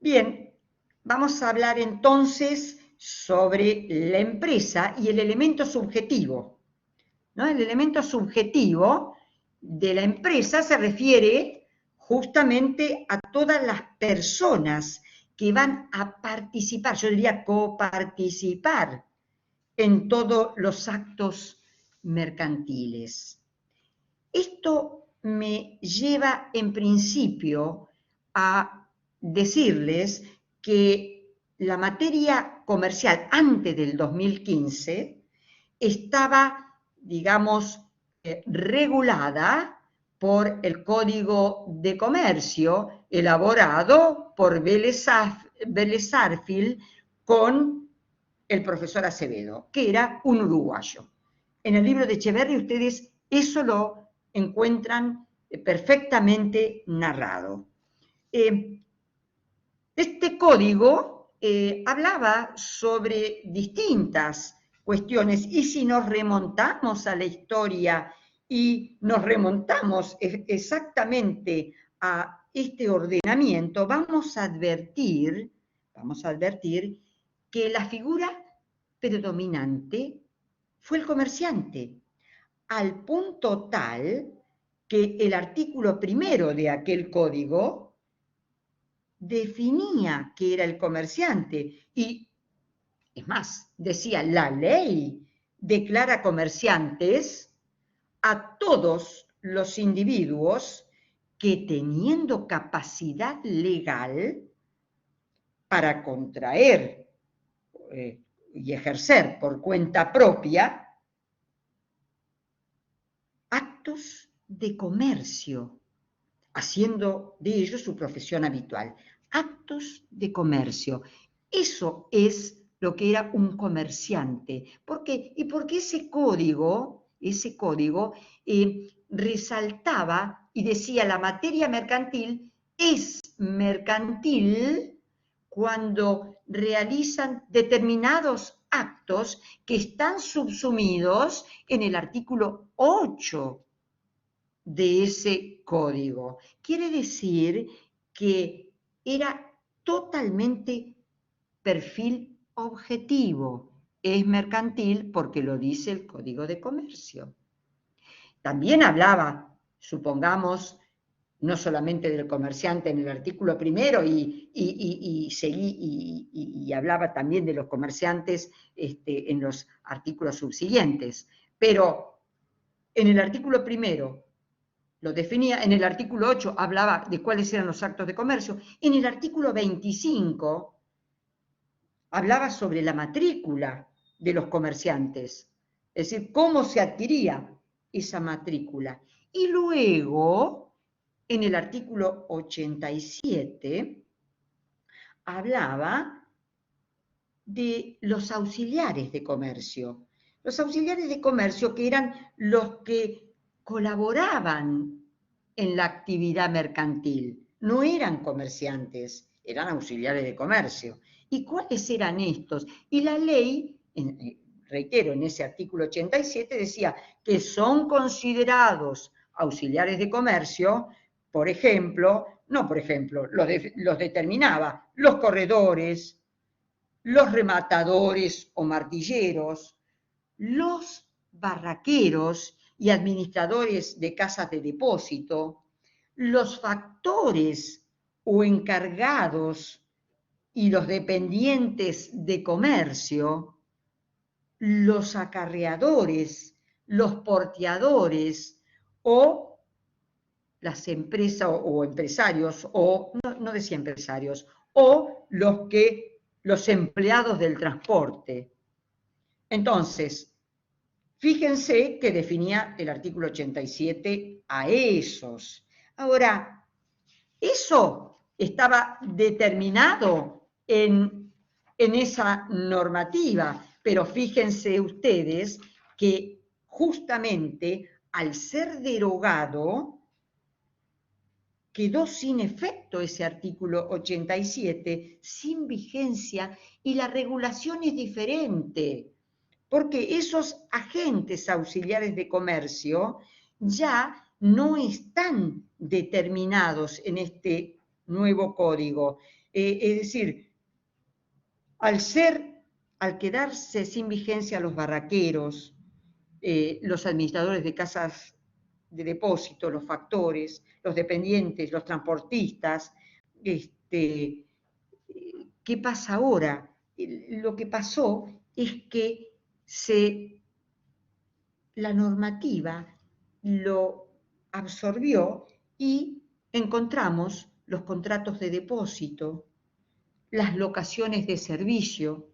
Bien, vamos a hablar entonces sobre la empresa y el elemento subjetivo, ¿no? El elemento subjetivo de la empresa se refiere justamente a todas las personas que van a participar, yo diría coparticipar en todos los actos mercantiles. Esto me lleva en principio a decirles que la materia comercial antes del 2015 estaba, digamos, regulada por el Código de Comercio elaborado por Vélez Sarsfield con el profesor Acevedo, que era un uruguayo. En el libro de Echeverri ustedes eso lo encuentran perfectamente narrado. Este código hablaba sobre distintas cuestiones y si nos remontamos a la historia y nos remontamos exactamente a este ordenamiento, vamos a advertir que la figura predominante fue el comerciante, al punto tal que el artículo primero de aquel código definía que era el comerciante y, es más, decía, la ley declara comerciantes a todos los individuos que teniendo capacidad legal para contraer y ejercer por cuenta propia actos de comercio, haciendo de ello su profesión habitual. Actos de comercio. Eso es lo que era un comerciante. ¿Por qué? Y porque ese código resaltaba y decía la materia mercantil es mercantil cuando realizan determinados actos que están subsumidos en el artículo 8 de ese código. Quiere decir que era totalmente perfil objetivo. Es mercantil porque lo dice el Código de Comercio. También hablaba, supongamos, no solamente del comerciante en el artículo primero y hablaba también de los comerciantes en los artículos subsiguientes, pero en el artículo primero lo definía, en el artículo 8 hablaba de cuáles eran los actos de comercio, en el artículo 25 hablaba sobre la matrícula de los comerciantes, es decir, cómo se adquiría esa matrícula. Y luego, en el artículo 87, hablaba de los auxiliares de comercio. Los auxiliares de comercio que eran los que colaboraban en la actividad mercantil. No eran comerciantes, eran auxiliares de comercio. ¿Y cuáles eran estos? Y la ley, reitero, en ese artículo 87 decía que son considerados auxiliares de comercio, por ejemplo, los determinaba los corredores, los rematadores o martilleros, los barraqueros y administradores de casas de depósito, los factores o encargados y los dependientes de comercio, los acarreadores, los porteadores o las empresas o empresarios, o no decía empresarios, o los empleados del transporte. Entonces, fíjense que definía el artículo 87 a esos. Ahora, eso estaba determinado en esa normativa, pero fíjense ustedes que justamente al ser derogado, quedó sin efecto ese artículo 87, sin vigencia, y la regulación es diferente, porque esos agentes auxiliares de comercio ya no están determinados en este nuevo código. Es decir, al quedarse sin vigencia los barraqueros, los administradores de casas de depósito, los factores, los dependientes, los transportistas, ¿qué pasa ahora? Lo que pasó es que la normativa lo absorbió y encontramos los contratos de depósito, las locaciones de servicio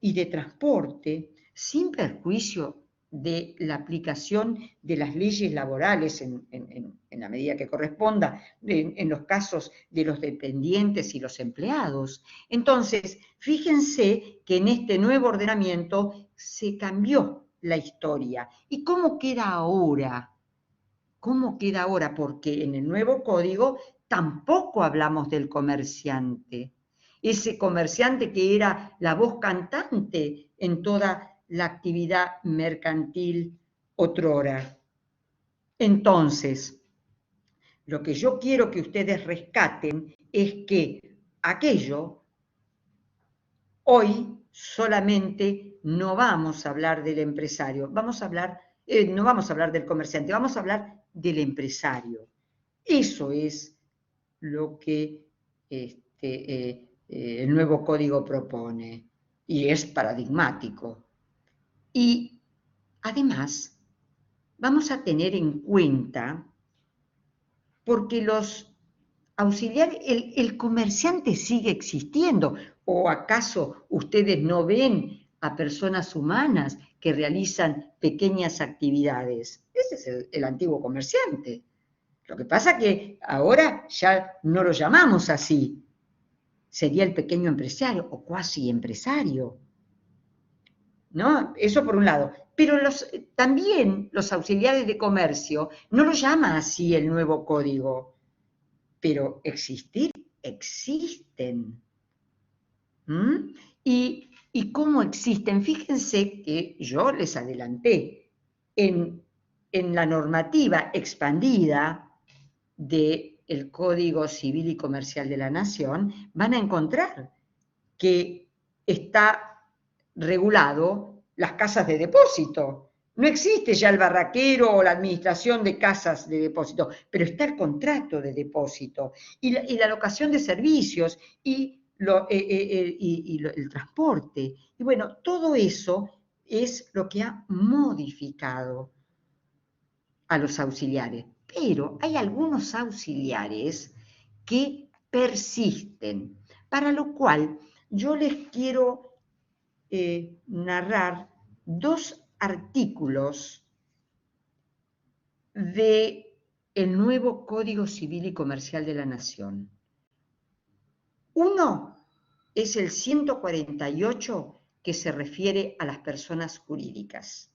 y de transporte, sin perjuicio de la aplicación de las leyes laborales en la medida que corresponda, en los casos de los dependientes y los empleados. Entonces, fíjense que en este nuevo ordenamiento se cambió la historia. ¿Y cómo queda ahora? ¿Cómo queda ahora? Porque en el nuevo código tampoco hablamos del comerciante. Ese comerciante que era la voz cantante en toda la actividad mercantil otrora. Entonces, lo que yo quiero que ustedes rescaten es que aquello, hoy solamente no vamos a hablar del empresario, no vamos a hablar del comerciante, vamos a hablar del empresario. Eso es lo que el nuevo código propone y es paradigmático. Y además vamos a tener en cuenta, porque los auxiliares, el comerciante sigue existiendo, ¿o acaso ustedes no ven a personas humanas que realizan pequeñas actividades? Ese es el antiguo comerciante. Lo que pasa es que ahora ya no lo llamamos así. Sería el pequeño empresario o cuasi empresario, ¿no? Eso por un lado. Pero también los auxiliares de comercio no lo llama así el nuevo código. Pero existir, existen. ¿Mm? ¿Y cómo existen? Fíjense que yo les adelanté, en la normativa expandida del Código Civil y Comercial de la Nación, van a encontrar que está regulado las casas de depósito. No existe ya el barraquero o la administración de casas de depósito, pero está el contrato de depósito y la locación de servicios y el transporte. Y bueno, todo eso es lo que ha modificado a los auxiliares. Pero hay algunos auxiliares que persisten, para lo cual yo les quiero narrar dos artículos del nuevo Código Civil y Comercial de la Nación. Uno es el 148, que se refiere a las personas jurídicas,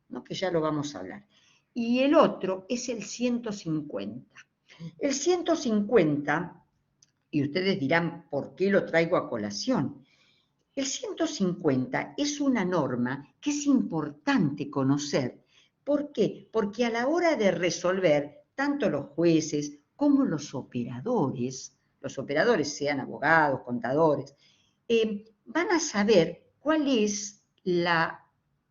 ¿no? Que ya lo vamos a hablar. Y el otro es el 150. El 150, y ustedes dirán, ¿por qué lo traigo a colación? El 150 es una norma que es importante conocer. ¿Por qué? Porque a la hora de resolver, tanto los jueces como los operadores sean abogados, contadores, van a saber cuál es la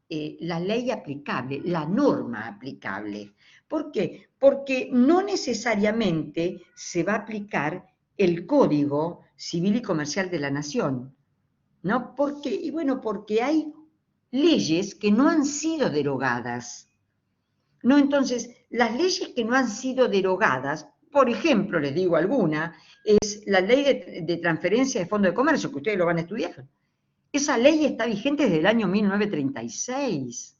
ley aplicable, la norma aplicable. ¿Por qué? Porque no necesariamente se va a aplicar el Código Civil y Comercial de la Nación, ¿no? ¿Por qué? Y bueno, porque hay leyes que no han sido derogadas, ¿no? Entonces, las leyes que no han sido derogadas, por ejemplo, les digo alguna, es la ley de transferencia de Fondo de Comercio, que ustedes lo van a estudiar. Esa ley está vigente desde el año 1936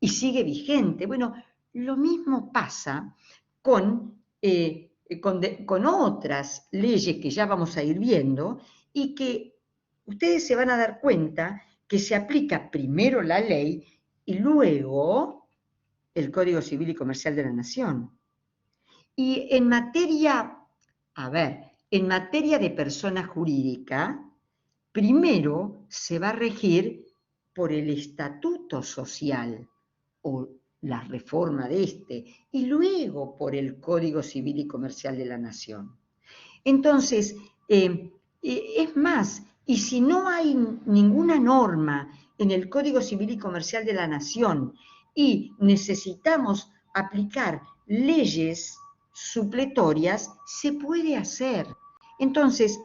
y sigue vigente. Bueno, lo mismo pasa con otras leyes que ya vamos a ir viendo y que ustedes se van a dar cuenta que se aplica primero la ley y luego el Código Civil y Comercial de la Nación. Y en materia de persona jurídica, primero se va a regir por el estatuto social o la reforma de este, y luego por el Código Civil y Comercial de la Nación. Entonces, Es más, y si no hay ninguna norma en el Código Civil y Comercial de la Nación y necesitamos aplicar leyes supletorias, se puede hacer. Entonces,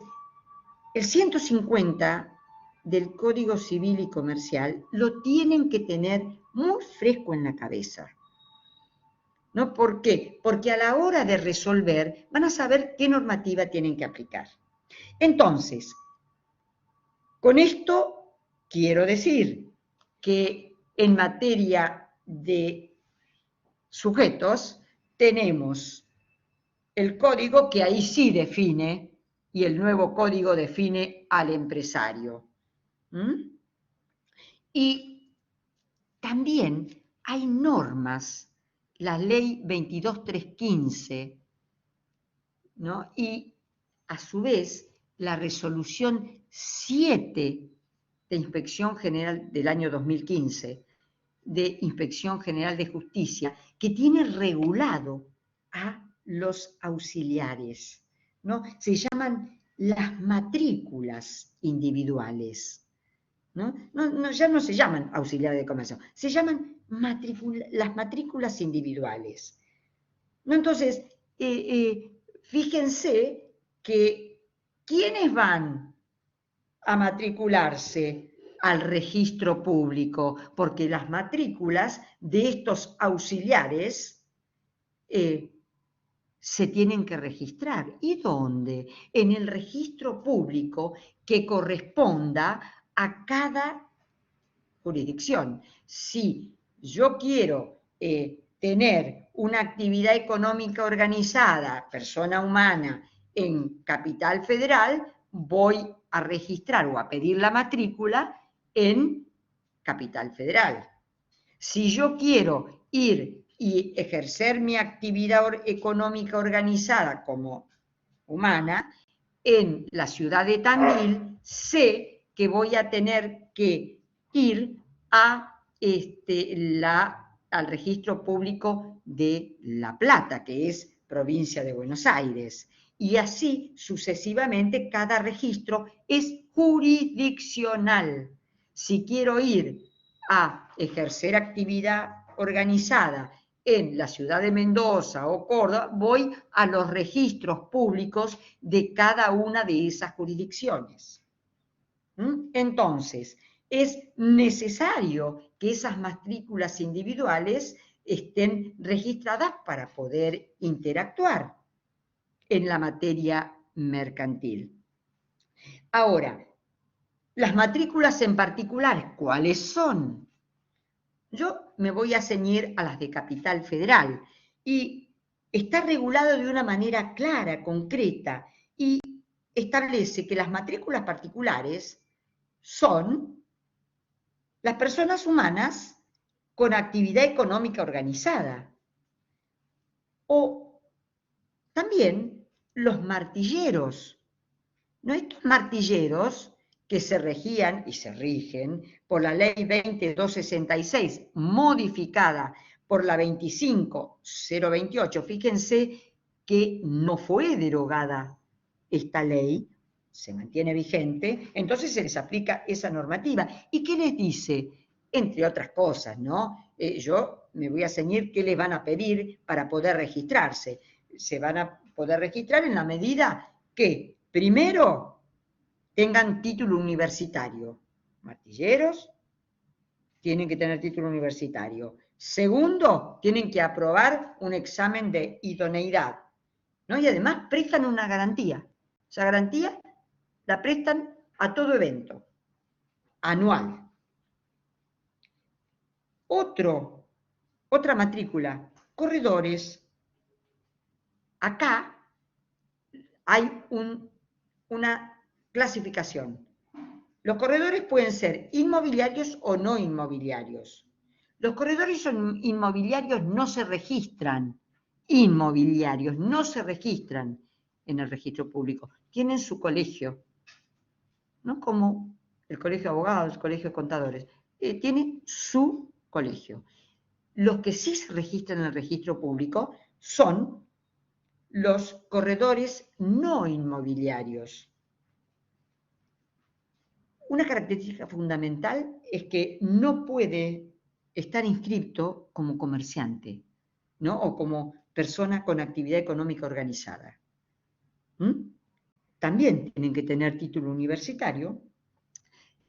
el 150 del Código Civil y Comercial lo tienen que tener muy fresco en la cabeza. ¿No? ¿Por qué? Porque a la hora de resolver van a saber qué normativa tienen que aplicar. Entonces, con esto quiero decir que en materia de sujetos tenemos el código que ahí sí define, y el nuevo código define al empresario. Y también hay normas, la ley 22315, ¿no? Y a su vez la resolución 7 de Inspección General del año 2015, de Inspección General de Justicia, que tiene regulado a los auxiliares, ¿no? Se llaman las matrículas individuales, ¿no? Ya no se llaman auxiliares de comercio, se llaman las matrículas individuales, ¿no? Entonces, fíjense que ¿quiénes van a matricularse al registro público? Porque las matrículas de estos auxiliares se tienen que registrar. ¿Y dónde? En el registro público que corresponda a cada jurisdicción. Si yo quiero tener una actividad económica organizada, persona humana, en Capital Federal, voy a registrar o a pedir la matrícula en Capital Federal. Si yo quiero ir y ejercer mi actividad económica organizada como humana en la ciudad de Tandil, sé que voy a tener que ir a al registro público de La Plata, que es provincia de Buenos Aires. Y así sucesivamente cada registro es jurisdiccional. Si quiero ir a ejercer actividad organizada en la ciudad de Mendoza o Córdoba, voy a los registros públicos de cada una de esas jurisdicciones. Entonces, es necesario que esas matrículas individuales estén registradas para poder interactuar en la materia mercantil. Ahora, las matrículas en particular, ¿cuáles son? Yo me voy a ceñir a las de Capital Federal y está regulado de una manera clara, concreta, y establece que las matrículas particulares son las personas humanas con actividad económica organizada. O también los martilleros, ¿no? Estos martilleros que se regían y se rigen por la ley 20266, modificada por la 25028. Fíjense que no fue derogada esta ley, se mantiene vigente, entonces se les aplica esa normativa. ¿Y qué les dice? Entre otras cosas, ¿no? Yo me voy a ceñir qué les van a pedir para poder registrarse. Se van a poder registrar en la medida que, primero, tengan título universitario. Martilleros tienen que tener título universitario. Segundo, tienen que aprobar un examen de idoneidad, ¿no? Y además prestan una garantía. Esa garantía la prestan a todo evento, anual. Otra matrícula, corredores. Acá hay una clasificación. Los corredores pueden ser inmobiliarios o no inmobiliarios. Los corredores inmobiliarios no se registran. Inmobiliarios no se registran en el registro público. Tienen su colegio, no como el colegio de abogados, el colegio de contadores. Tienen su colegio. Los que sí se registran en el registro público son los corredores no inmobiliarios. una característica fundamental es que no puede estar inscrito como comerciante, ¿no? O como persona con actividad económica organizada. También tienen que tener título universitario,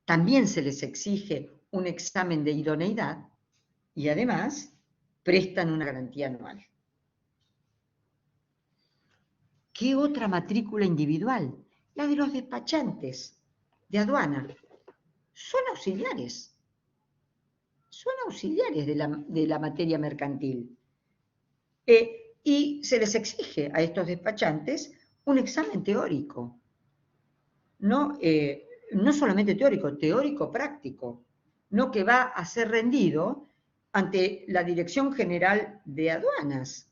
también se les exige un examen de idoneidad y además prestan una garantía anual. ¿Qué otra matrícula individual? La de los despachantes de aduana. Son auxiliares de la materia mercantil. Y se les exige a estos despachantes un examen teórico, no solamente teórico práctico, no que va a ser rendido ante la Dirección General de Aduanas,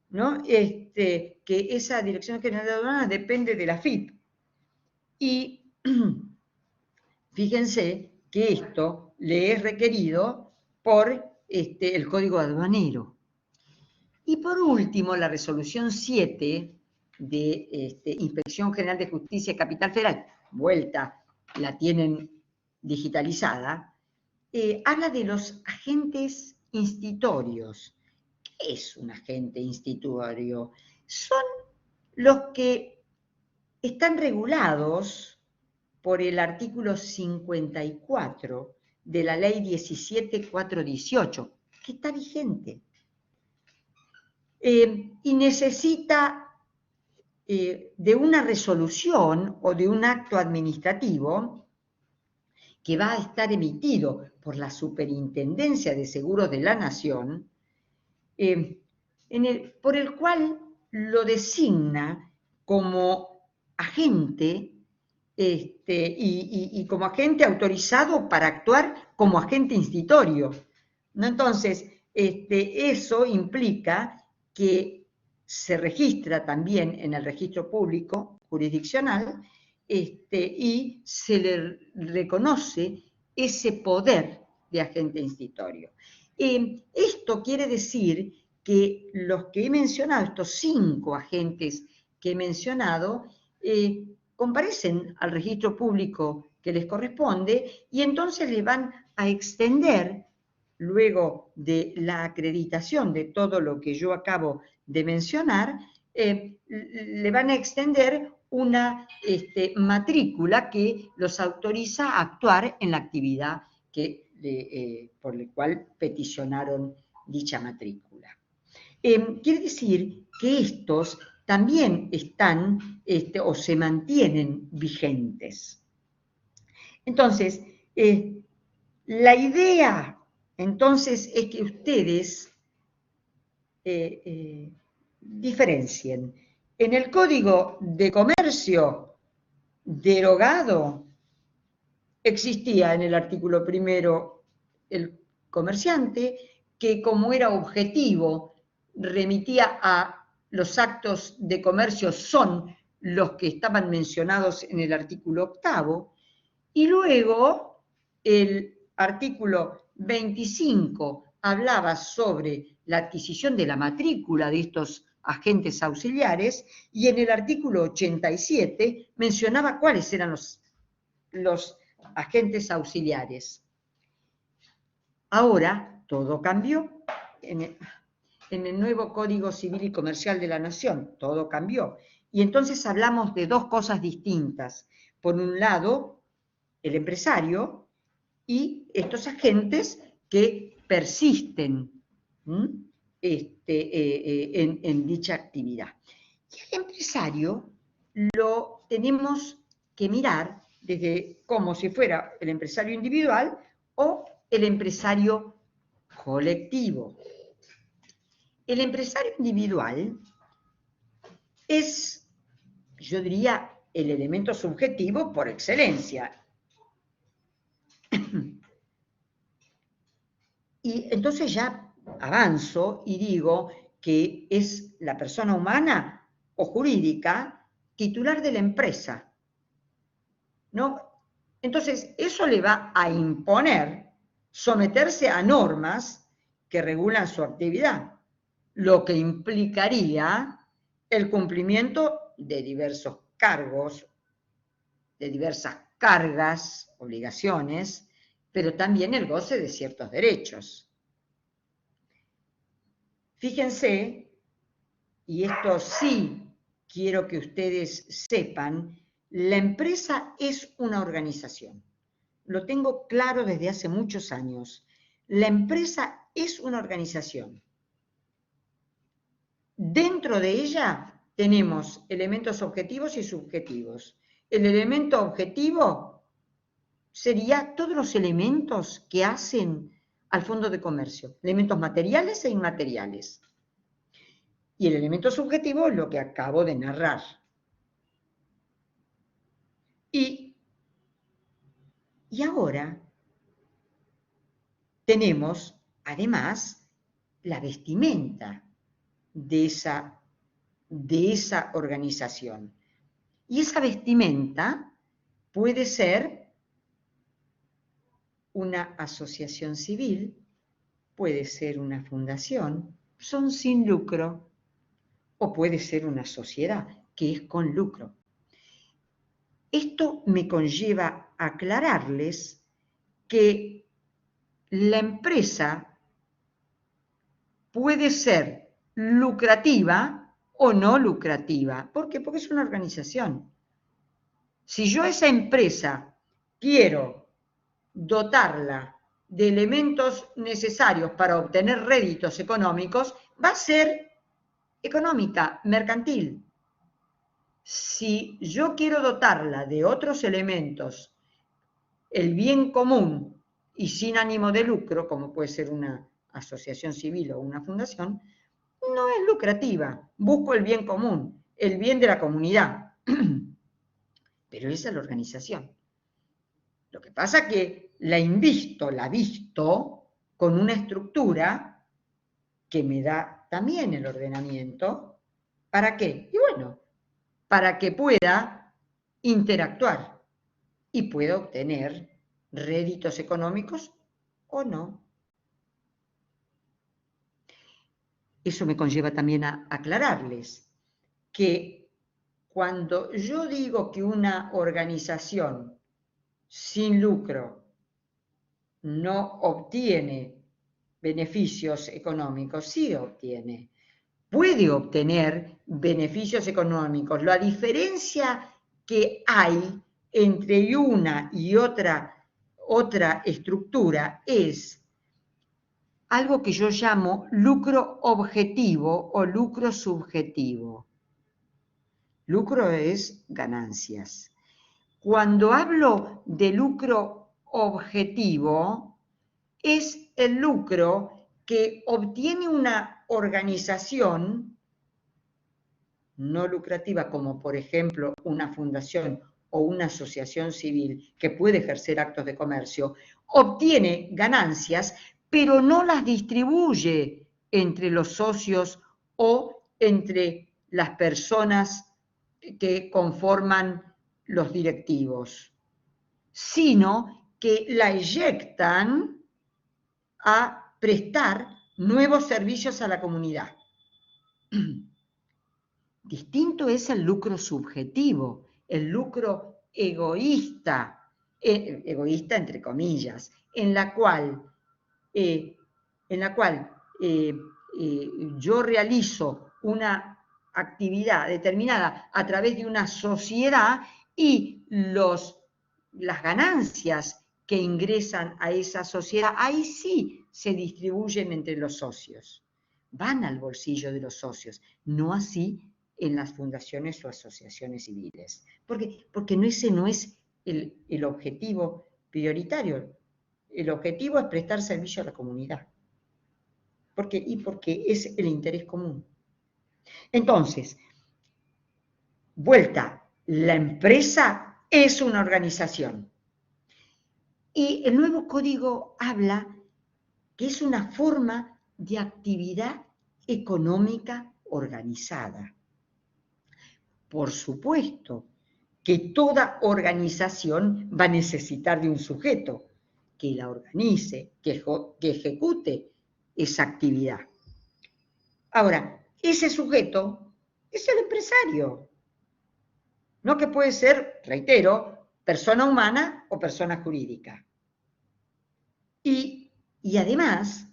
¿no? Que esa Dirección General de Aduanas depende de la AFIP. Y fíjense que esto le es requerido por el Código Aduanero. Y por último, la resolución 7 de Inspección General de Justicia de Capital Federal, vuelta, la tienen digitalizada, habla de los agentes institutorios. ¿Qué es un agente institutorio? Son los que están regulados por el artículo 54 de la ley 17.418, que está vigente. Y necesita de una resolución o de un acto administrativo que va a estar emitido por la Superintendencia de Seguros de la Nación, por el cual lo designa como agente y como agente autorizado para actuar como agente institutorio, ¿no? Entonces, eso implica que se registra también en el registro público jurisdiccional y se le reconoce ese poder de agente institutorio. Esto quiere decir que los que he mencionado, estos 5 agentes que he mencionado, comparecen al registro público que les corresponde y entonces le van a extender, luego de la acreditación de todo lo que yo acabo de mencionar, le van a extender una matrícula que los autoriza a actuar en la actividad por la cual peticionaron dicha matrícula. Quiere decir que estos también están o se mantienen vigentes. Entonces, la idea entonces es que ustedes diferencien. En el Código de Comercio derogado existía en el artículo 1 el comerciante que, como era objetivo, remitía a los actos de comercio son los que estaban mencionados en el artículo 8, y luego el artículo 25 hablaba sobre la adquisición de la matrícula de estos agentes auxiliares, y en el artículo 87 mencionaba cuáles eran los agentes auxiliares. Ahora todo cambió. En el nuevo Código Civil y Comercial de la Nación, todo cambió. Y entonces hablamos de 2 cosas distintas. Por un lado, el empresario y estos agentes que persisten en dicha actividad. Y el empresario lo tenemos que mirar desde como si fuera el empresario individual o el empresario colectivo. El empresario individual es, yo diría, el elemento subjetivo por excelencia. Y entonces ya avanzo y digo que es la persona humana o jurídica titular de la empresa, ¿no? Entonces, eso le va a imponer someterse a normas que regulan su actividad, lo que implicaría el cumplimiento de diversos cargos, de diversas cargas, obligaciones, pero también el goce de ciertos derechos. Fíjense, y esto sí quiero que ustedes sepan, la empresa es una organización. Lo tengo claro desde hace muchos años. La empresa es una organización. Dentro de ella tenemos elementos objetivos y subjetivos. El elemento objetivo sería todos los elementos que hacen al fondo de comercio, elementos materiales e inmateriales. Y el elemento subjetivo es lo que acabo de narrar. Y ahora tenemos, además, la vestimenta de esa organización. Y esa vestimenta puede ser una asociación civil, puede ser una fundación, son sin lucro, o puede ser una sociedad que es con lucro. Esto me conlleva a aclararles que la empresa puede ser lucrativa o no lucrativa. ¿Por qué? Porque es una organización. Si yo a esa empresa quiero dotarla de elementos necesarios para obtener réditos económicos, va a ser económica, mercantil. Si yo quiero dotarla de otros elementos, el bien común y sin ánimo de lucro, como puede ser una asociación civil o una fundación, no es lucrativa. Busco el bien común, el bien de la comunidad. Pero esa es la organización. Lo que pasa es que la visto con una estructura que me da también el ordenamiento. ¿Para qué? Y bueno, para que pueda interactuar y pueda obtener réditos económicos o no. Eso me conlleva también a aclararles que cuando yo digo que una organización sin lucro no obtiene beneficios económicos, sí obtiene. Puede obtener beneficios económicos. La diferencia que hay entre una y otra estructura es algo que yo llamo lucro objetivo o lucro subjetivo. Lucro es ganancias. Cuando hablo de lucro objetivo, es el lucro que obtiene una organización no lucrativa, como por ejemplo una fundación o una asociación civil que puede ejercer actos de comercio, obtiene ganancias, pero no las distribuye entre los socios o entre las personas que conforman los directivos, sino que la eyectan a prestar nuevos servicios a la comunidad. Distinto es el lucro subjetivo, el lucro egoísta, egoísta entre comillas, en la cual yo realizo una actividad determinada a través de una sociedad y las ganancias que ingresan a esa sociedad, ahí sí se distribuyen entre los socios, van al bolsillo de los socios, no así en las fundaciones o asociaciones civiles. Porque ese no es el objetivo prioritario. El objetivo es prestar servicio a la comunidad. Porque es el interés común. Entonces, vuelta, la empresa es una organización. Y el nuevo código habla que es una forma de actividad económica organizada. Por supuesto que toda organización va a necesitar de un sujeto que la organice, que ejecute esa actividad. Ahora, ese sujeto es el empresario. No que puede ser, reitero, persona humana o persona jurídica. Y además,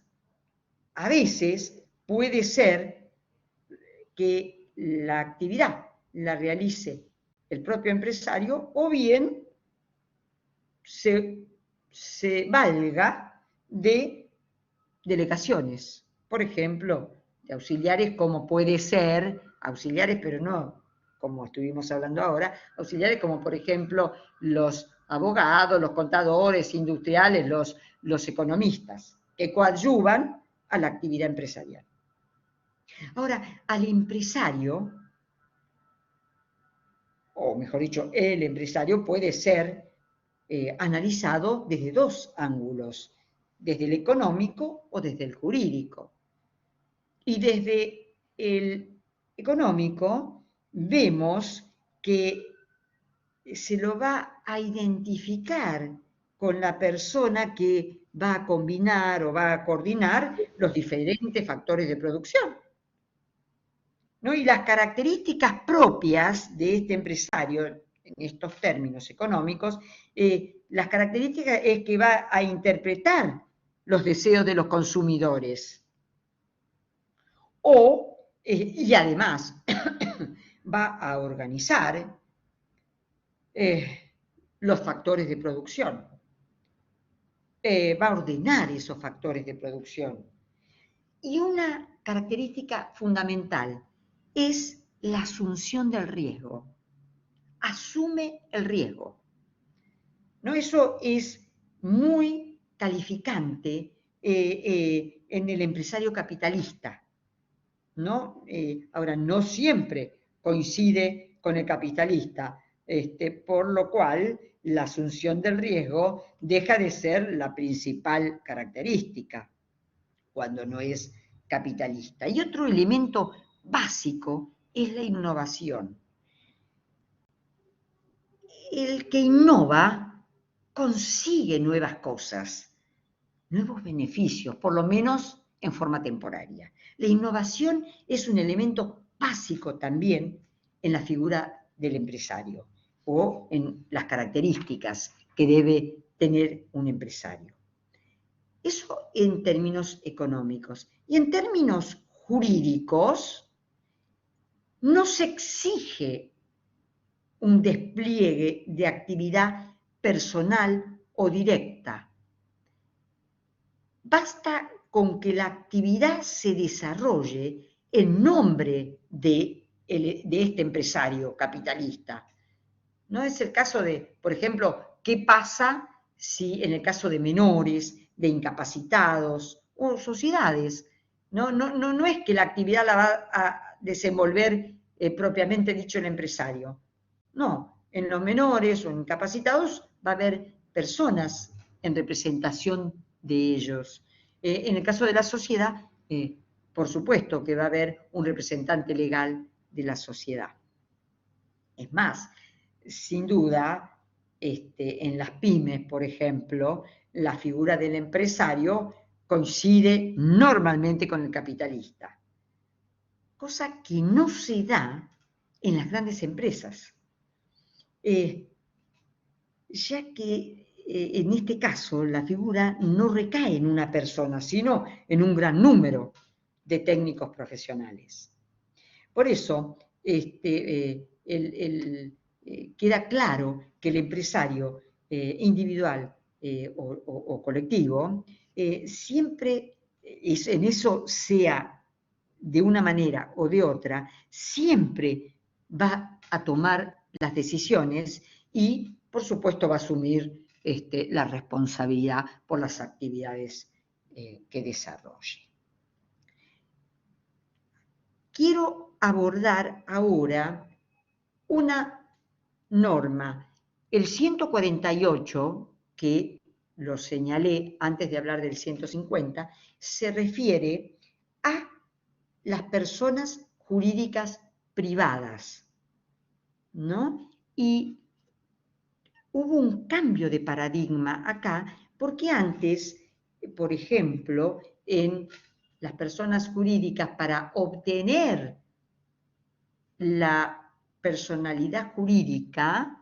a veces puede ser que la actividad la realice el propio empresario o bien se valga de delegaciones, por ejemplo, de auxiliares como puede ser, auxiliares pero no como estuvimos hablando ahora, auxiliares como por ejemplo los abogados, los contadores, industriales, los economistas, que coadyuvan a la actividad empresarial. Ahora, al empresario, o mejor dicho, el empresario puede ser analizado desde dos ángulos, desde el económico o desde el jurídico. Y desde el económico vemos que se lo va a identificar con la persona que va a combinar o va a coordinar los diferentes factores de producción, ¿no? Y las características propias de este empresario, en estos términos económicos, las características es que va a interpretar los deseos de los consumidores. Y además va a organizar los factores de producción, va a ordenar esos factores de producción. Y una característica fundamental es la asunción del riesgo. Asume el riesgo, ¿no? Eso es muy calificante en el empresario capitalista, ¿no? Ahora, no siempre coincide con el capitalista, por lo cual la asunción del riesgo deja de ser la principal característica cuando no es capitalista. Y otro elemento básico es la innovación. El que innova consigue nuevas cosas, nuevos beneficios, por lo menos en forma temporaria. La innovación es un elemento básico también en la figura del empresario o en las características que debe tener un empresario. Eso en términos económicos. Y en términos jurídicos, no se exige un despliegue de actividad personal o directa. Basta con que la actividad se desarrolle en nombre de este empresario capitalista. No es el caso de, por ejemplo, ¿qué pasa si en el caso de menores, de incapacitados o sociedades? No es que la actividad la va a desenvolver propiamente dicho el empresario. No, en los menores o incapacitados va a haber personas en representación de ellos. En el caso de la sociedad, por supuesto que va a haber un representante legal de la sociedad. Es más, sin duda, en las pymes, por ejemplo, la figura del empresario coincide normalmente con el capitalista, cosa que no se da en las grandes empresas, ya que en este caso la figura no recae en una persona, sino en un gran número de técnicos profesionales. Por eso, queda claro que el empresario individual o colectivo siempre, en eso sea de una manera o de otra, siempre va a tomar las decisiones y, por supuesto, va a asumir la responsabilidad por las actividades que desarrolle. Quiero abordar ahora una norma, el 148, que lo señalé antes de hablar del 150, se refiere a las personas jurídicas privadas, ¿no? Y hubo un cambio de paradigma acá, porque antes, por ejemplo, en las personas jurídicas, para obtener la personalidad jurídica,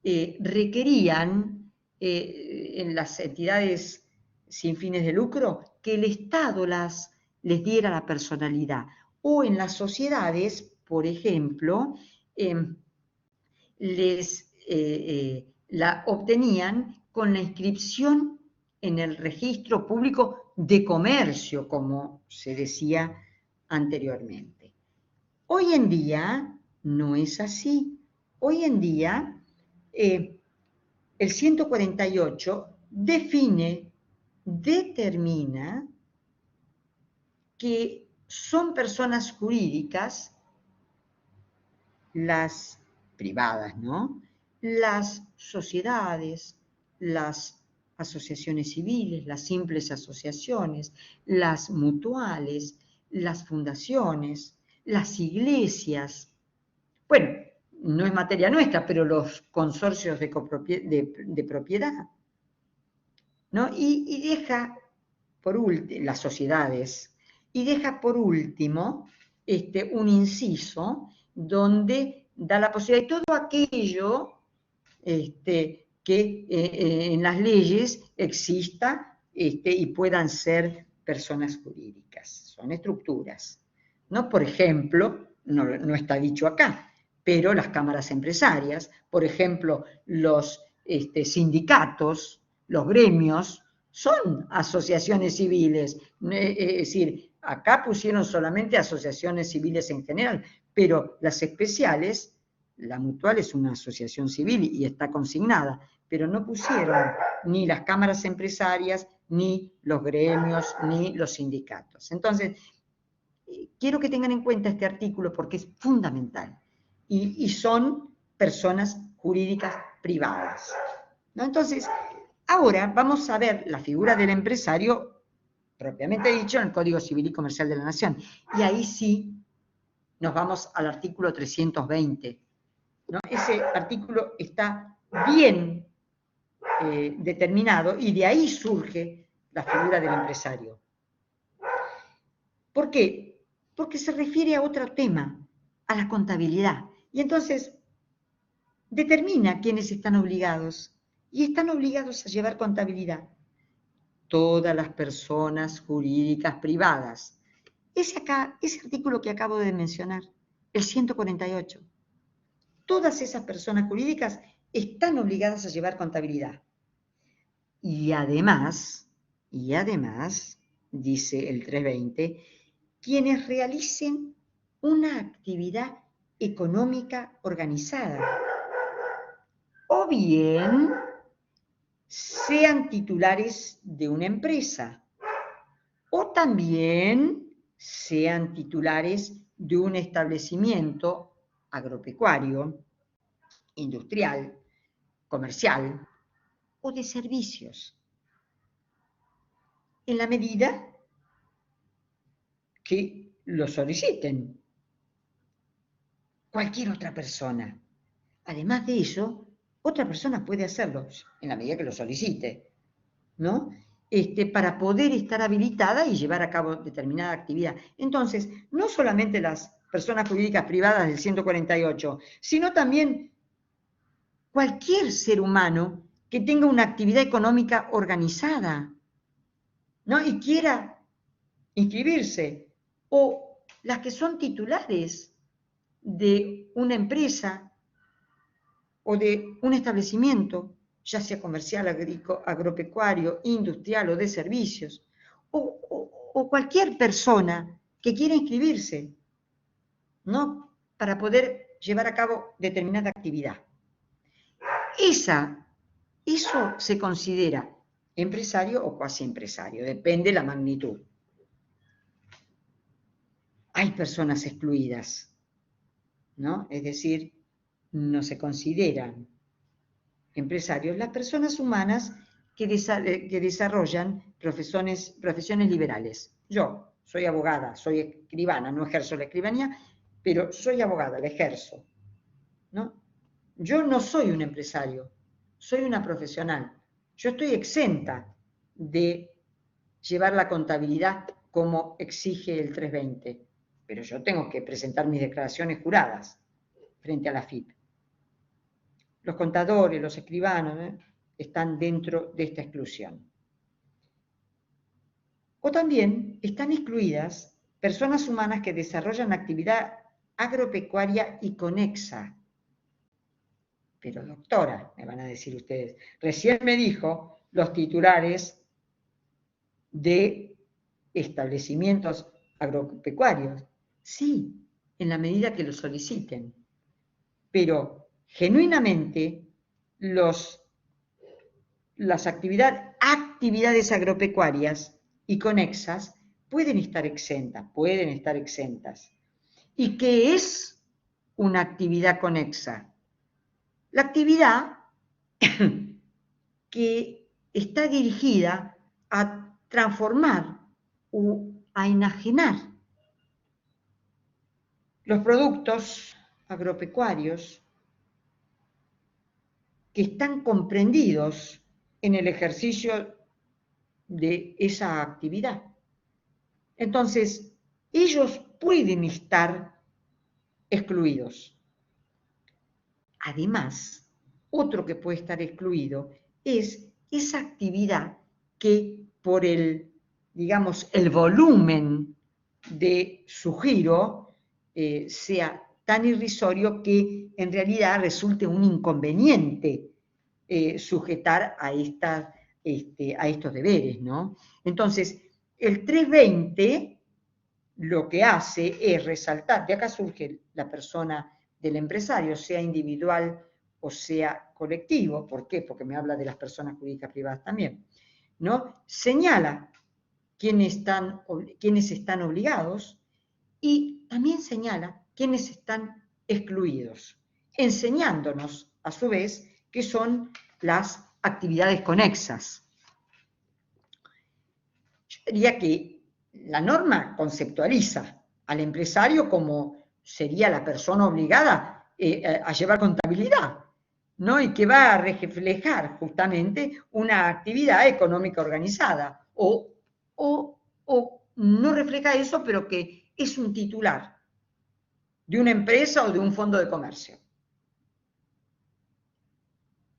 requerían en las entidades sin fines de lucro que el Estado les diera la personalidad. O en las sociedades, por ejemplo, la obtenían con la inscripción en el registro público de comercio, como se decía anteriormente. Hoy en día no es así. Hoy en día el 148 determina que son personas jurídicas, las privadas, ¿no? Las sociedades, las asociaciones civiles, las simples asociaciones, las mutuales, las fundaciones, las iglesias. Bueno, no es materia nuestra, pero los consorcios de propiedad, ¿no? Y deja, por último, las sociedades, y deja por último un inciso donde da la posibilidad de todo aquello que en las leyes exista y puedan ser personas jurídicas. Son estructuras, ¿no? Por ejemplo, no está dicho acá, pero las cámaras empresarias, por ejemplo, los sindicatos, los gremios, son asociaciones civiles. Es decir, acá pusieron solamente asociaciones civiles en general, pero las especiales, la mutual es una asociación civil y está consignada, pero no pusieron ni las cámaras empresarias, ni los gremios, ni los sindicatos. Entonces, quiero que tengan en cuenta este artículo porque es fundamental. Y son personas jurídicas privadas, ¿no? Entonces, ahora vamos a ver la figura del empresario propiamente dicho en el Código Civil y Comercial de la Nación. Y ahí sí nos vamos al artículo 320, ¿no? Ese artículo está bien determinado y de ahí surge la figura del empresario. ¿Por qué? Porque se refiere a otro tema, a la contabilidad. Y entonces determina quiénes están obligados. Y están obligados a llevar contabilidad todas las personas jurídicas privadas. Ese artículo que acabo de mencionar, el 148. Todas esas personas jurídicas están obligadas a llevar contabilidad. Y además, dice el 320, quienes realicen una actividad económica organizada, o bien sean titulares de una empresa, o también sean titulares de un establecimiento agropecuario, industrial, comercial o de servicios, en la medida que lo soliciten cualquier otra persona. Además de eso, otra persona puede hacerlo en la medida que lo solicite, ¿no? Para poder estar habilitada y llevar a cabo determinada actividad. Entonces, no solamente las personas jurídicas privadas del 148, sino también cualquier ser humano que tenga una actividad económica organizada, ¿no? Y quiera inscribirse, o las que son titulares de una empresa o de un establecimiento, ya sea comercial, agropecuario, industrial o de servicios, o cualquier persona que quiera inscribirse, ¿no? Para poder llevar a cabo determinada actividad. Eso se considera empresario o cuasi empresario, depende de la magnitud. Hay personas excluidas, ¿no? Es decir, no se consideran empresarios las personas humanas que desarrollan profesiones liberales. Yo soy abogada, soy escribana, no ejerzo la escribanía, pero soy abogada, la ejerzo, ¿no? Yo no soy un empresario, soy una profesional. Yo estoy exenta de llevar la contabilidad como exige el 320, pero yo tengo que presentar mis declaraciones juradas frente a la AFIP. Los contadores, los escribanos, están dentro de esta exclusión. O también están excluidas personas humanas que desarrollan actividad agropecuaria y conexa. Pero doctora, me van a decir ustedes, recién me dijo los titulares de establecimientos agropecuarios. Sí, en la medida que lo soliciten. Pero genuinamente las actividades agropecuarias y conexas pueden estar exentas. ¿Y qué es una actividad conexa? La actividad que está dirigida a transformar o a enajenar los productos agropecuarios que están comprendidos en el ejercicio de esa actividad. Entonces, ellos pueden estar excluidos. Además, otro que puede estar excluido es esa actividad que por el volumen de su giro sea tan irrisorio que en realidad resulte un inconveniente sujetar a estos deberes, ¿no? Entonces, el 320 lo que hace es resaltar, de acá surge la persona del empresario, sea individual o sea colectivo. ¿Por qué? Porque me habla de las personas jurídicas privadas también, ¿no? Señala quiénes están obligados y también señala quiénes están excluidos, enseñándonos, a su vez, qué son las actividades conexas. Yo diría que la norma conceptualiza al empresario como sería la persona obligada a llevar contabilidad, ¿no? Y que va a reflejar justamente una actividad económica organizada, o no refleja eso, pero que es un titular de una empresa o de un fondo de comercio.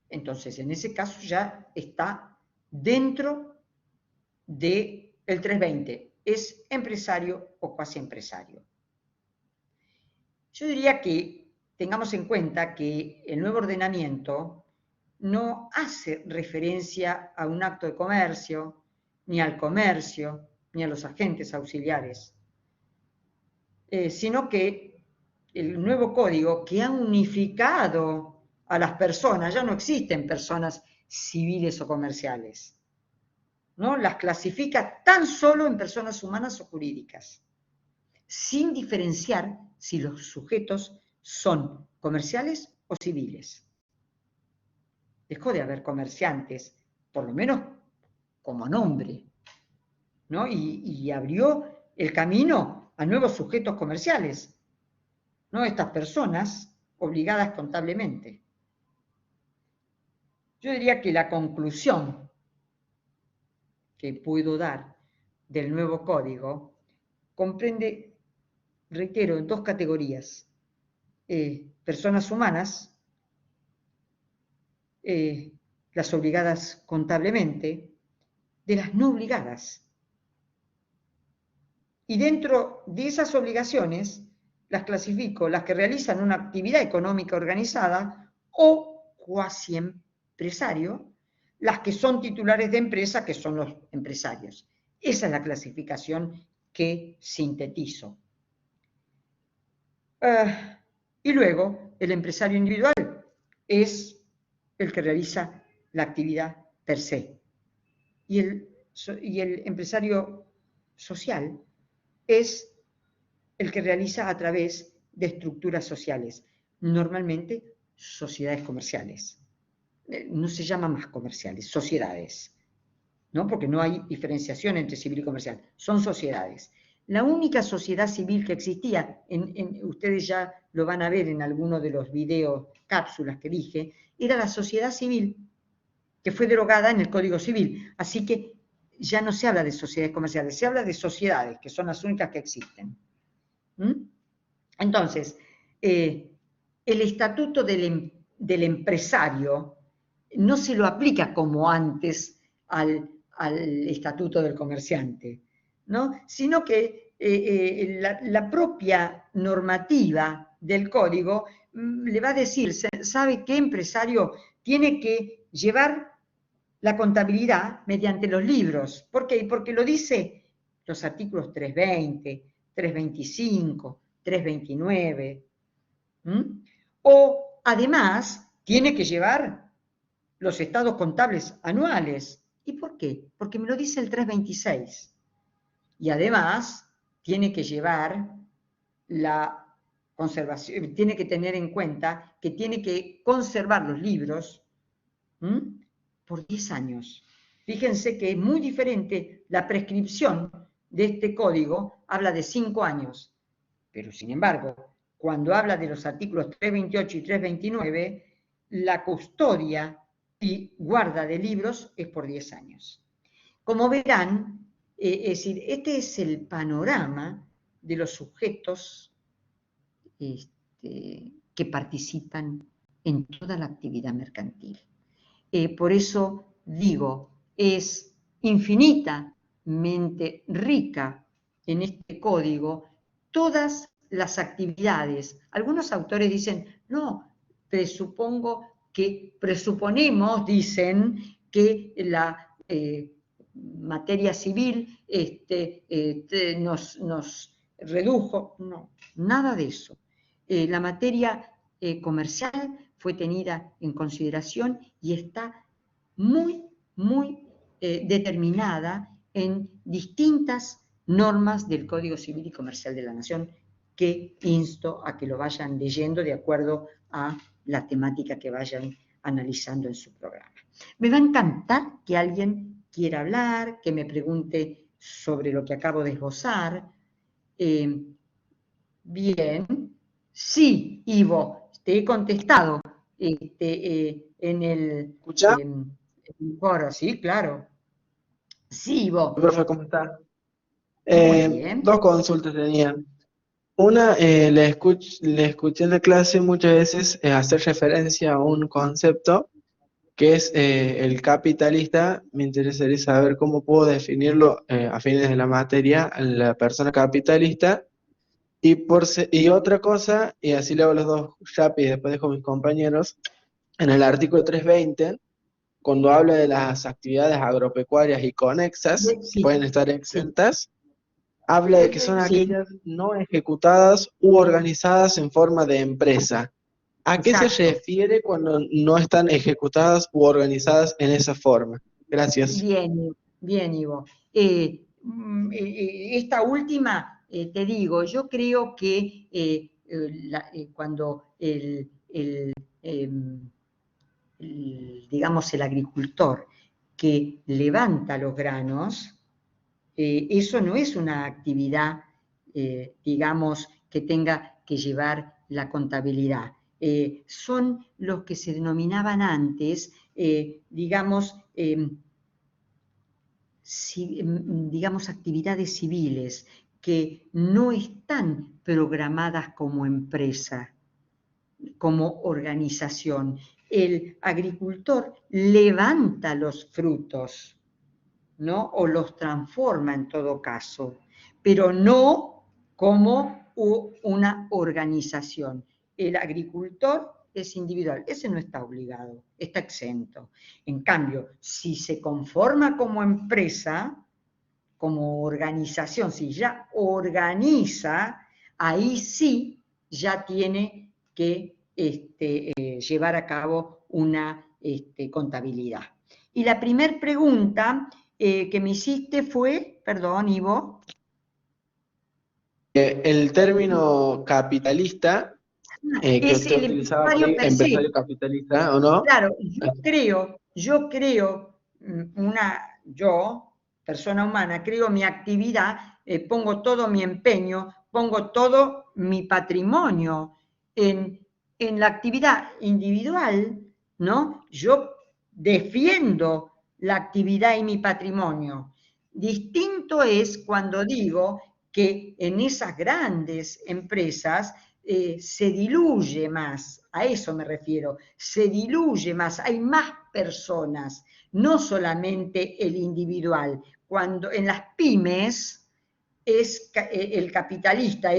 Entonces, en ese caso ya está dentro del 320, es empresario o cuasi empresario. Yo diría que tengamos en cuenta que el nuevo ordenamiento no hace referencia a un acto de comercio, ni al comercio, ni a los agentes auxiliares, sino que el nuevo código que ha unificado a las personas, ya no existen personas civiles o comerciales, ¿no? Las clasifica tan solo en personas humanas o jurídicas, sin diferenciar si los sujetos son comerciales o civiles. Dejó de haber comerciantes, por lo menos como nombre, ¿no? Y abrió el camino a nuevos sujetos comerciales, ¿no? Estas personas obligadas contablemente. Yo diría que la conclusión que puedo dar del nuevo código comprende, reitero, dos categorías: personas humanas, las obligadas contablemente, de las no obligadas. Y dentro de esas obligaciones las clasifico las que realizan una actividad económica organizada o cuasi empresario, las que son titulares de empresa, que son los empresarios. Esa es la clasificación que sintetizo. Y luego, el empresario individual es el que realiza la actividad per se. Y el empresario social es el que realiza a través de estructuras sociales, normalmente sociedades comerciales. No se llaman más comerciales, sociedades, ¿no? Porque no hay diferenciación entre civil y comercial, son sociedades. La única sociedad civil que existía, ustedes ya lo van a ver en alguno de los videos, cápsulas que dije, era la sociedad civil, que fue derogada en el Código Civil. Así que ya no se habla de sociedades comerciales, se habla de sociedades, que son las únicas que existen. Entonces, el estatuto del del empresario no se lo aplica como antes al estatuto del comerciante, ¿no? Sino que la propia normativa del código le va a decir, ¿sabe qué empresario tiene que llevar la contabilidad mediante los libros? ¿Por qué? Porque lo dice los artículos 320, 325, 329. O además tiene que llevar los estados contables anuales. ¿Y por qué? Porque me lo dice el 326. Y además tiene que llevar la conservación, tiene que tener en cuenta que tiene que conservar los libros por 10 años. Fíjense que es muy diferente la prescripción de este código, habla de 5 años, pero sin embargo, cuando habla de los artículos 328 y 329, la custodia y guarda de libros es por 10 años. Como verán, es decir, este es el panorama de los sujetos que participan en toda la actividad mercantil. Por eso digo, es infinitamente rica en este código todas las actividades. Algunos autores dicen, no, presuponemos, dicen, que la materia civil nos redujo. No, nada de eso. La materia comercial fue tenida en consideración y está muy, muy determinada en distintas normas del Código Civil y Comercial de la Nación, que insto a que lo vayan leyendo de acuerdo a la temática que vayan analizando en su programa. Me va a encantar que alguien quiera hablar, que me pregunte sobre lo que acabo de esbozar. Bien, sí, Ivo, te he contestado en el ¿Escucha? foro, sí, claro. Sí, Ivo. Profe, ¿cómo está? Muy bien. Dos consultas tenía. Una, le escuché en la clase muchas veces hacer referencia a un concepto que es el capitalista. Me interesaría saber cómo puedo definirlo a fines de la materia, la persona capitalista. Y otra cosa, y así le hago los dos rápido y después dejo a mis compañeros, en el artículo 320, cuando habla de las actividades agropecuarias y conexas, que Sí, pueden estar sí, exentas, habla de que son sí, aquellas no ejecutadas u organizadas en forma de empresa. ¿A qué se exacto. refiere cuando no están ejecutadas u organizadas en esa forma? Gracias. Bien, bien, Ivo. Esta última, te digo, yo creo que cuando digamos, el agricultor que levanta los granos, eso no es una actividad, digamos, que tenga que llevar la contabilidad. Son los que se denominaban antes, digamos, digamos, actividades civiles que no están programadas como empresa, como organización. El agricultor levanta los frutos, ¿no? O los transforma en todo caso, pero no como una organización. El agricultor es individual, ese no está obligado, está exento. En cambio, si se conforma como empresa, como organización, si ya organiza, ahí sí ya tiene que llevar a cabo una contabilidad. Y la primera pregunta que me hiciste fue, perdón, Ivo. El término capitalista que Es usted el utilizaba por empresario ahí, per se. empresario capitalista, ¿o no? Claro, yo, persona humana, creo mi actividad, pongo todo mi empeño, pongo todo mi patrimonio en la actividad individual, ¿no? Yo defiendo la actividad y mi patrimonio. Distinto es cuando digo que en esas grandes empresas se diluye más, a eso me refiero, se diluye más, hay más personas, no solamente el individual. Cuando en las pymes es el capitalista,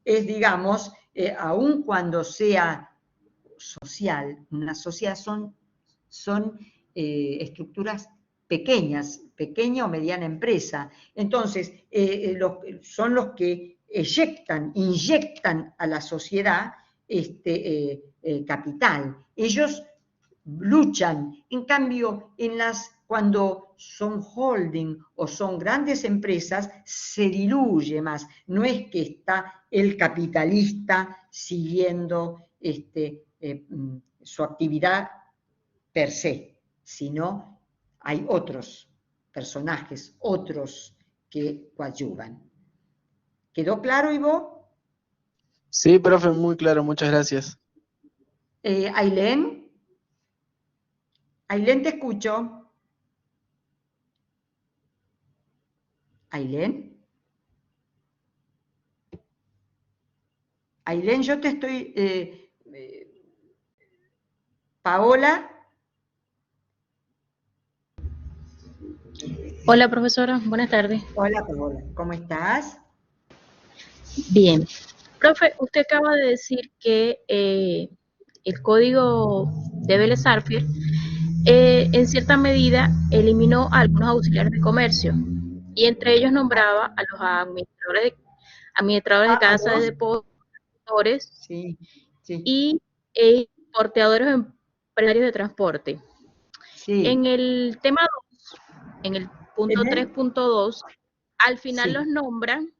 digamos, aun cuando sea social, una sociedad son estructuras pequeñas, pequeña o mediana empresa. Entonces, son los que inyectan a la sociedad capital. Ellos luchan. En cambio, cuando son holding o son grandes empresas, se diluye más. No es que está el capitalista siguiendo su actividad per se, sino hay otros personajes, otros que coadyuvan. ¿Quedó claro, Ivo? Sí, profe, muy claro, muchas gracias. Ailén, te escucho. Ailén. Ailén, yo te estoy... Paola. Hola, profesora, buenas tardes. Hola, Paola, ¿cómo estás? Bien. Profe, usted acaba de decir que el código de Vélez Sarsfield en cierta medida eliminó a algunos auxiliares de comercio y entre ellos nombraba a los administradores de casas de depositores sí. y porteadores empresarios de transporte. Sí. En el tema 2, en el punto 3.2, al final los nombran.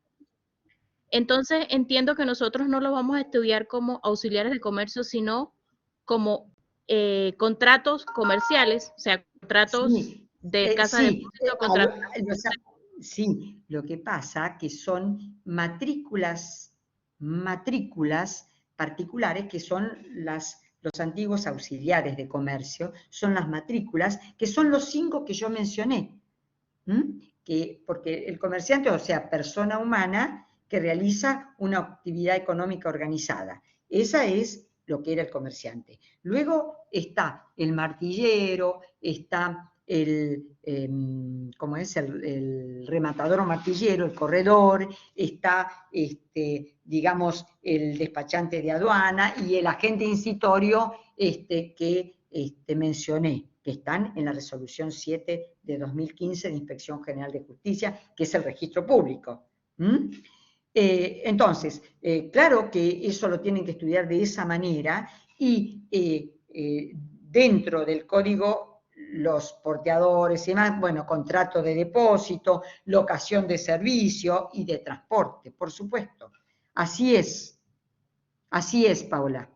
Entonces entiendo que nosotros no los vamos a estudiar como auxiliares de comercio, sino como contratos comerciales, o sea, contratos de casa de depósito, contratos. Sí, lo que pasa que son matrículas particulares que son los antiguos auxiliares de comercio, son las matrículas, que son los 5 que yo mencioné. Porque el comerciante, o sea, persona humana que realiza una actividad económica organizada. Esa es lo que era el comerciante. Luego está el martillero, está ¿cómo es? El rematador o martillero, el corredor, está, digamos, el despachante de aduana y el agente incitorio que mencioné, que están en la resolución 7 de 2015 de Inspección General de Justicia, que es el registro público. Entonces, claro que eso lo tienen que estudiar de esa manera y dentro del código los porteadores y demás, bueno, contrato de depósito, locación de servicio y de transporte, por supuesto. Así es, Paula.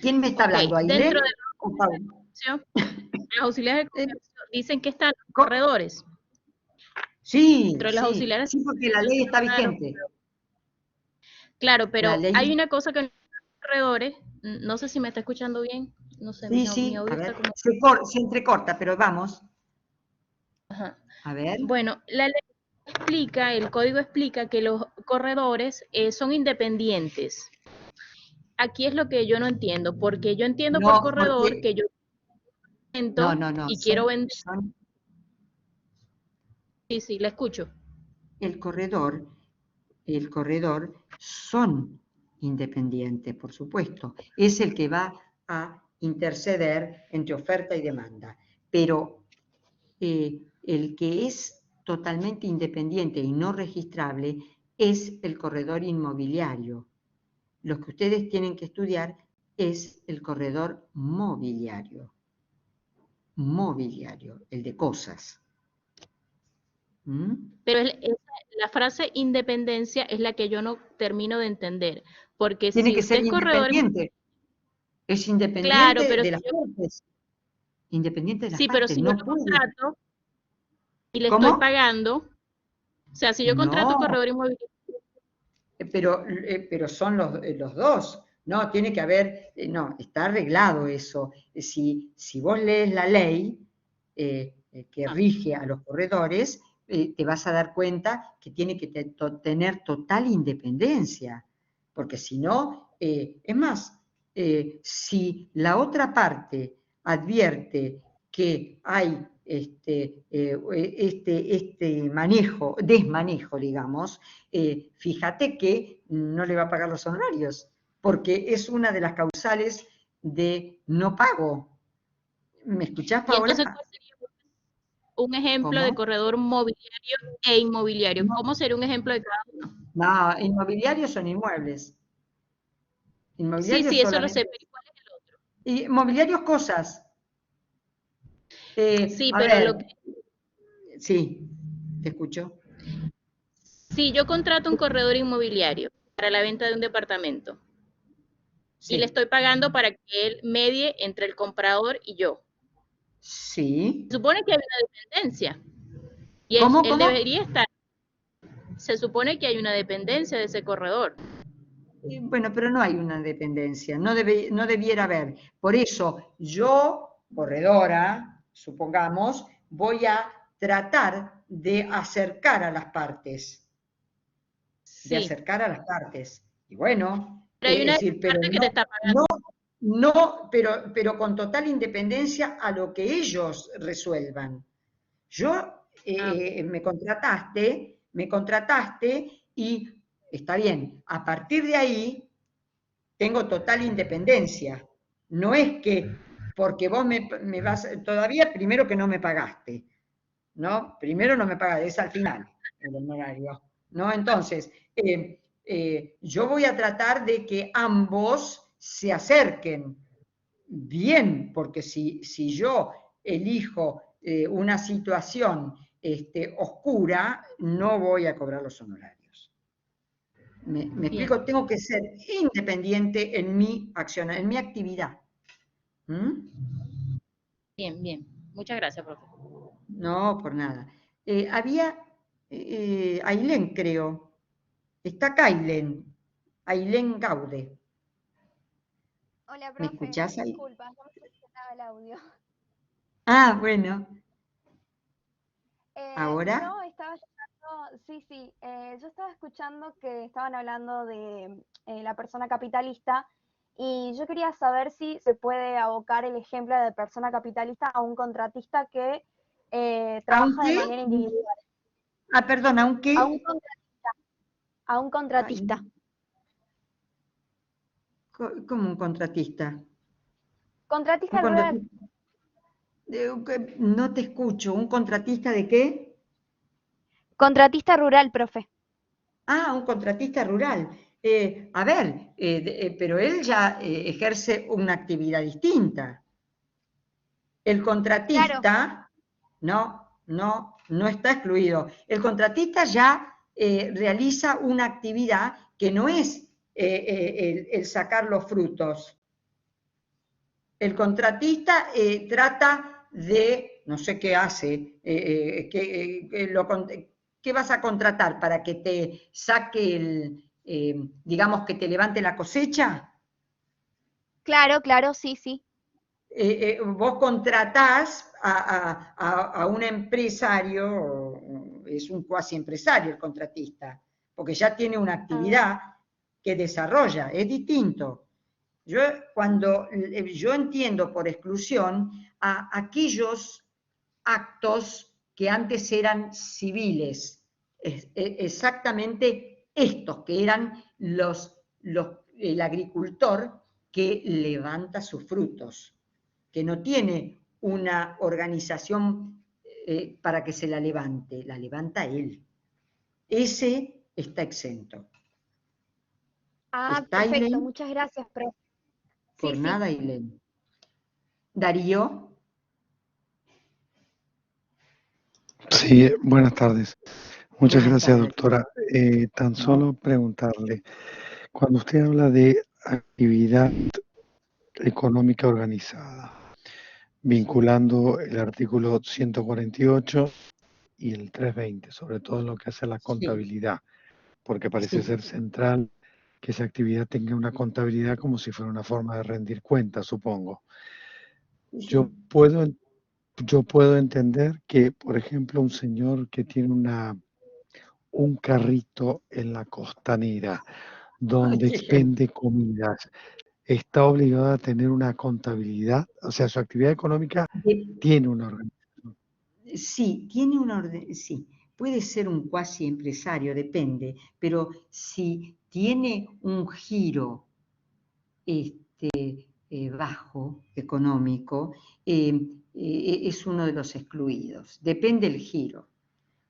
¿Quién me está hablando? ¿Ailén? Dentro de los auxiliares de comercio dicen que están los corredores. Sí, sí, porque la ley está vigente. Claro, pero hay una cosa que los corredores, no sé si me está escuchando bien, no sé, mi audio está como... se entrecorta, pero vamos. Ajá. A ver. Bueno, la ley explica, el código explica que los corredores son independientes. Aquí es lo que yo no entiendo, porque yo entiendo por corredor que yo y quiero vender. Sí, la escucho. El corredor son independientes, por supuesto. Es el que va a interceder entre oferta y demanda. Pero el que es totalmente independiente y no registrable es el corredor inmobiliario. Lo que ustedes tienen que estudiar es el corredor mobiliario. El de cosas. Pero la frase independencia es la que yo no termino de entender, porque tiene si que usted ser independiente. Es independiente, claro, pero de las partes. Independiente de las partes. Pero si no yo lo contrato y le ¿Cómo? estoy pagando, o sea, si yo contrato corredor inmobiliario. Pero son los dos. No, tiene que haber, no, está arreglado eso. Si vos lees la ley que rige a los corredores, te vas a dar cuenta que tiene que tener total independencia. porque si no, es más, si la otra parte advierte que hay desmanejo, digamos, fíjate que no le va a pagar los honorarios, porque es una de las causales de no pago. ¿Me escuchás, Y entonces, Paola? ¿cuál sería un ejemplo de ¿Cómo? corredor mobiliario e inmobiliario? No, ¿Cómo sería un ejemplo de cada uno? no, inmobiliarios son inmuebles. Sí, Inmobiliarios sí, eso lo sé, solamente. pero ¿cuál es el otro? Inmobiliarios cosas. Sí, A pero ver, sí, te escucho. si yo contrato un corredor inmobiliario para la venta de un departamento y le Sí, estoy pagando para que él medie entre el comprador y yo, sí. se supone que hay una dependencia y ¿Cómo, él cómo? debería estar, se supone que hay una dependencia de ese corredor. Bueno, pero no hay una dependencia, no debiera haber. Por eso yo, corredora, supongamos, voy a tratar de acercar a las partes, de Sí, acercar a las partes. Y bueno, pero hay es una decir, pero parte que te no, está pagando. no, no, pero con total independencia a lo que ellos resuelvan. Yo Ah, me contrataste y está bien, a partir de ahí tengo total independencia. No es que porque vos me vas, todavía primero que no me pagaste, ¿no? Primero no me pagaste, es al final el honorario, ¿no? Entonces, yo voy a tratar de que ambos se acerquen bien, porque si yo elijo una situación oscura, no voy a cobrar los honorarios. ¿Me bien, explico? Tengo que ser independiente en mi acción, en mi actividad. ¿Mm? bien, bien. Muchas gracias, profe. No, por nada. Había Ailén, creo. Está acá Ailén. Ailén Gaude. Hola, ¿Me profe. escuchás ahí? Disculpa, no me funcionaba el audio. Ah, bueno. ¿Ahora? No, estaba escuchando, sí, sí, yo estaba escuchando que estaban hablando de la persona capitalista y yo quería saber si se puede abocar el ejemplo de persona capitalista a un contratista que trabaja de ¿Aunque? manera individual, Ah, perdón, a un, ¿aunque? a un Ay, contratista. ¿cómo un contratista? Un Contratista rural, contratista. No te escucho. ¿Un contratista de qué? contratista rural, profe. Ah, un contratista rural. A ver, pero él ya ejerce una actividad distinta. El Claro, contratista, no está excluido. El contratista ya realiza una actividad que no es el sacar los frutos. El contratista trata de, no sé qué hace, ¿qué vas a contratar para que te saque digamos, que te levante la cosecha? claro, claro, sí, sí. Vos contratás a un empresario, es un cuasi empresario el contratista, porque ya tiene una Ah, actividad que desarrolla, es distinto. Yo entiendo por exclusión a aquellos actos que antes eran civiles, exactamente estos, que eran el agricultor que levanta sus frutos, que no tiene una organización para que se la levanta él. Ese está exento. ¿Está perfecto, Ailén? muchas gracias, profe. Por Sí, sí. nada, Ailén. Darío, Sí, buenas tardes. Muchas buenas gracias, tardes. doctora. Tan ¿No? solo preguntarle, cuando usted habla de actividad económica organizada, vinculando el artículo 148 y el 320, sobre todo en lo que hace a la Sí, contabilidad, porque parece sí. ser central que esa actividad tenga una contabilidad como si fuera una forma de rendir cuentas, supongo. Yo Sí. puedo, yo puedo entender que, por ejemplo, un señor que tiene un carrito en la costanera, donde Qué ejemplo. expende comidas, ¿está obligado a tener una contabilidad? O sea, su actividad económica tiene una organización. Sí, tiene una orden, sí, puede ser un cuasi empresario, depende, pero si tiene un giro bajo económico, es uno de los excluidos. Depende del giro,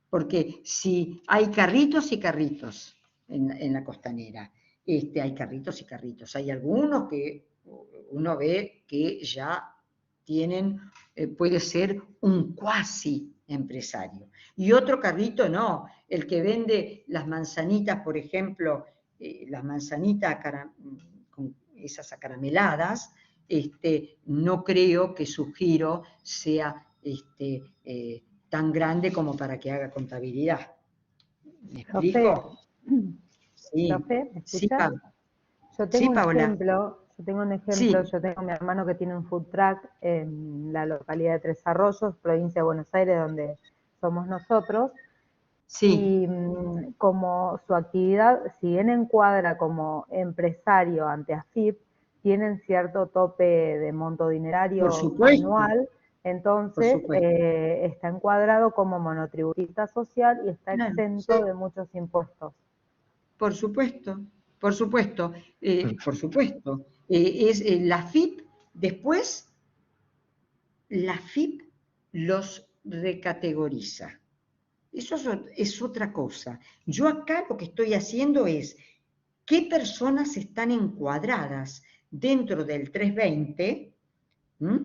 porque si hay carritos y carritos en la costanera, hay carritos y carritos. Hay algunos que uno ve que ya tienen, puede ser un cuasi empresario. Y otro carrito no, el que vende las manzanitas, por ejemplo, las manzanitas con esas acarameladas, no creo que su giro sea tan grande como para que haga contabilidad. ¿Me Profe, explico? Sí, profe, ¿me sí, escucha? Yo sí, tengo un Paola. ejemplo, Sí, yo tengo a mi hermano que tiene un food truck en la localidad de Tres Arroyos, provincia de Buenos Aires, donde somos nosotros, sí, y como su actividad, si bien encuadra como empresario ante AFIP, tienen cierto tope de monto por dinerario supuesto, anual, por entonces supuesto. está encuadrado como monotributista social y está Claro, exento sí, de muchos impuestos. por supuesto, por supuesto, por Perfecto. supuesto. La FIP, después, la FIP los recategoriza. Eso es otra cosa. Yo acá lo que estoy haciendo es qué personas están encuadradas dentro del 320, ¿m?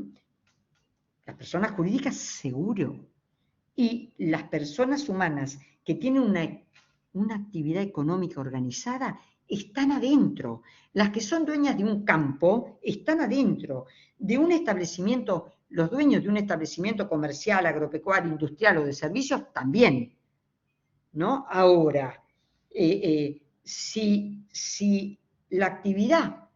Las personas jurídicas seguro, y las personas humanas que tienen una actividad económica organizada están adentro. Las que son dueñas de un campo están adentro. De un establecimiento, los dueños de un establecimiento comercial, agropecuario, industrial o de servicios también, ¿no? Ahora, si la actividad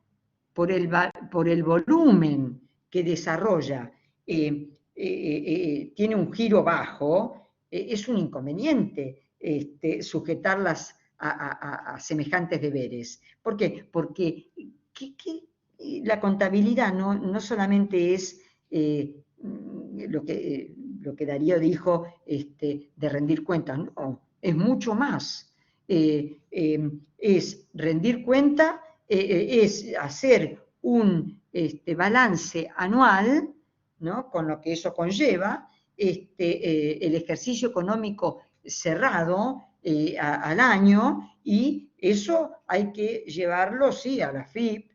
por el volumen que desarrolla tiene un giro bajo, es un inconveniente sujetarlas a semejantes deberes. ¿Por qué? Porque la contabilidad no solamente es lo que Darío dijo de rendir cuentas, no, es mucho más. Es rendir cuenta, es hacer un balance anual, ¿no? Con lo que eso conlleva, el ejercicio económico cerrado al año, y eso hay que llevarlo, sí, a la FIP,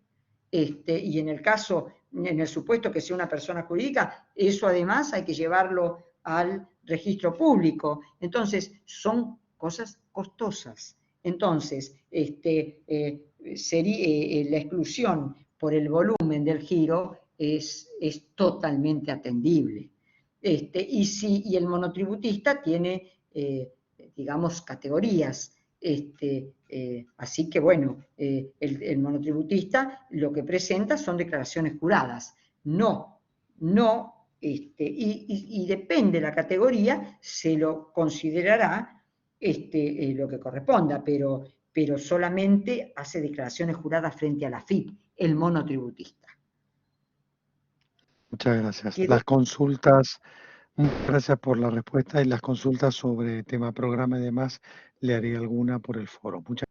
y en el caso, en el supuesto que sea una persona jurídica, eso además hay que llevarlo al registro público. Entonces, son cosas costosas. Entonces, sería la exclusión por el volumen del giro es totalmente atendible. Y el monotributista tiene, digamos, categorías. Así que bueno, el monotributista lo que presenta son declaraciones juradas. Y depende de la categoría, se lo considerará lo que corresponda, pero solamente hace declaraciones juradas frente a la FIP, el monotributista. Muchas gracias. ¿Quedó? Las consultas, muchas gracias por la respuesta y las consultas sobre tema programa y demás, le haré alguna por el foro. Muchas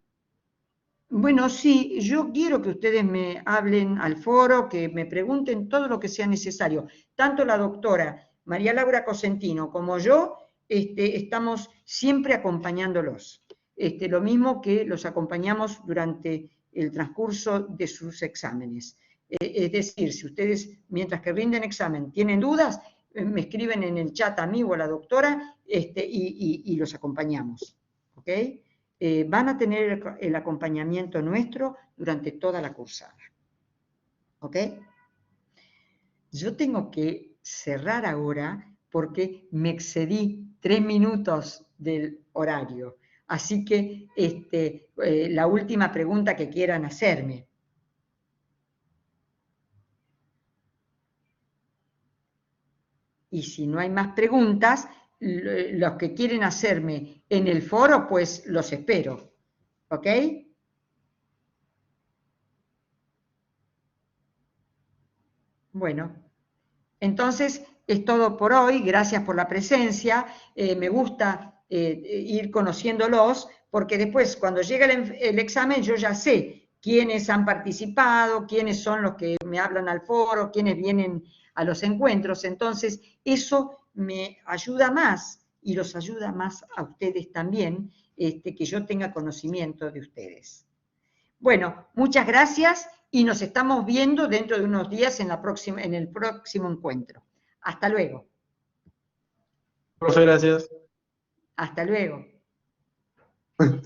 Bueno, sí, yo quiero que ustedes me hablen al foro, que me pregunten todo lo que sea necesario. Tanto la doctora María Laura Cosentino como yo estamos siempre acompañándolos. Lo mismo que los acompañamos durante el transcurso de sus exámenes. Es decir, si ustedes, mientras que rinden examen, tienen dudas, me escriben en el chat a mí o a la doctora y los acompañamos. ¿Ok? Van a tener el acompañamiento nuestro durante toda la cursada. ¿Ok? Yo tengo que cerrar ahora porque me excedí 3 minutos del horario. Así que la última pregunta que quieran hacerme. Y si no hay más preguntas, los que quieren hacerme en el foro, pues los espero. ¿Ok? Bueno, entonces es todo por hoy. Gracias por la presencia. Me gusta ir conociéndolos, porque después, cuando llega el examen, yo ya sé quiénes han participado, quiénes son los que me hablan al foro, quiénes vienen a los encuentros. Entonces, eso me ayuda más y los ayuda más a ustedes también, que yo tenga conocimiento de ustedes. Bueno, muchas gracias y nos estamos viendo dentro de unos días en el próximo encuentro. Hasta luego. Profe, gracias. Hasta luego.